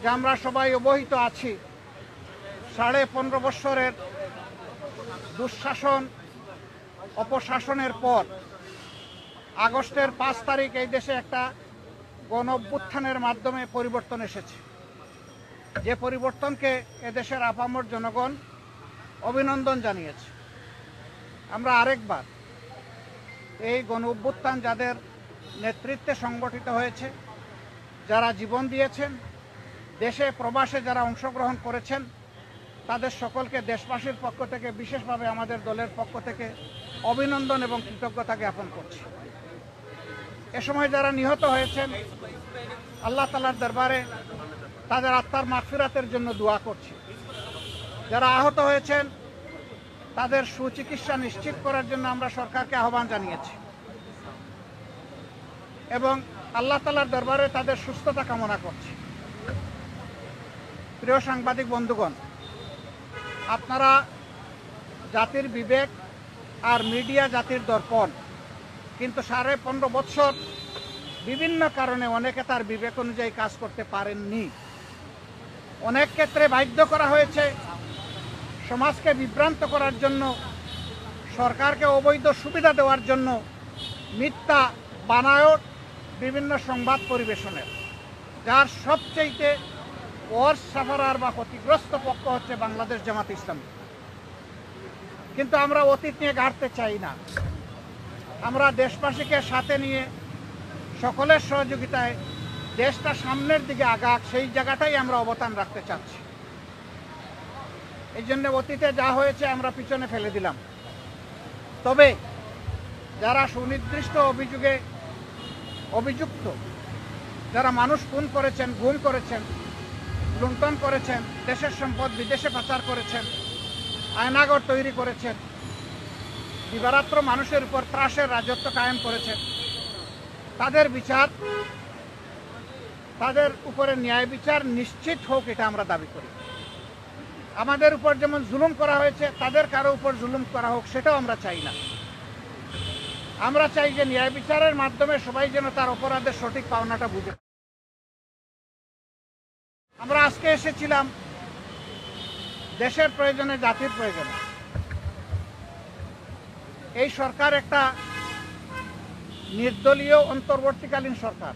যে আমরা সবাই অবহিত আছি 15.5 বছরের দুঃশাসন অপশাসনের পর আগস্টের 5 তারিখ এই দেশে একটা গণ অভ্যুত্থানের মাধ্যমে পরিবর্তন এসেছে, যে পরিবর্তনকে এদেশের আপামর জনগণ অভিনন্দন জানিয়েছে। আমরা আরেকবার এই গণ অভ্যুত্থান যাদের নেতৃত্বে সংগঠিত হয়েছে, যারা জীবন দিয়েছেন, দেশে প্রবাসে যারা অংশগ্রহণ করেছেন, তাদের সকলকে দেশবাসীর পক্ষ থেকে বিশেষভাবে আমাদের দলের পক্ষ থেকে অভিনন্দন এবং কৃতজ্ঞতা জ্ঞাপন করছি। এ সময় যারা নিহত হয়েছেন, আল্লাহ তাআলার দরবারে তাদের আত্মার মাগফিরাতের জন্য দোয়া করছি। যারা আহত হয়েছেন তাদের সুচিকিৎসা নিশ্চিত করার জন্য আমরা সরকারকে আহ্বান জানিয়েছি এবং আল্লাহ তাআলার দরবারে তাদের সুস্থতা কামনা করছি। প্রিয় সাংবাদিক বন্ধুগণ, আপনারা জাতির বিবেক আর মিডিয়া জাতির দর্পণ, কিন্তু 15.5 বছর বিভিন্ন কারণে অনেকে তার বিবেক অনুযায়ী কাজ করতে পারেননি। অনেক ক্ষেত্রে বাধ্য করা হয়েছে সমাজকে বিভ্রান্ত করার জন্য, সরকারকে অবৈধ সুবিধা দেওয়ার জন্য মিথ্যা বানায়ট বিভিন্ন সংবাদ পরিবেশনের, যার সবচেয়ে ওয়ার্স্ট সাফারার বা ক্ষতিগ্রস্ত পক্ষ হচ্ছে বাংলাদেশ জামাত ইসলামী। কিন্তু আমরা অতীত নিয়ে ঘাটতে চাই না। আমরা দেশবাসীকে সাথে নিয়ে সকলের সহযোগিতায় দেশটা সামনের দিকে আগাক, সেই জায়গাটাই আমরা অবদান রাখতে চাচ্ছি। এই জন্য অতীতে যা হয়েছে আমরা পিছনে ফেলে দিলাম। তবে যারা সুনির্দিষ্ট অভিযোগে অভিযুক্ত, যারা মানুষ খুন করেছেন, গুম করেছেন, লুণ্ঠন করেছেন, দেশের সম্পদ বিদেশে পাচার করেছেন, আয়নাগর তৈরি করেছেন, দিবারাত্র মানুষের উপর ত্রাসের রাজত্ব কায়েম করেছেন, তাদের বিচার, তাদের উপরে ন্যায় বিচার নিশ্চিত হোক, এটা আমরা দাবি করি। আমাদের উপর যেমন জুলুম করা হয়েছে, তাদের কারো উপর জুলুম করা হোক, সেটাও আমরা চাই না। আমরা চাই যে ন্যায় বিচারের মাধ্যমে সবাই যেন তার অপরাধের সঠিক পাওনাটা বুঝে। আমরা আজকে এসেছিলাম দেশের প্রয়োজনে, জাতির প্রয়োজনে। এই সরকার একটা নির্দলীয় অন্তর্বর্তীকালীন সরকার।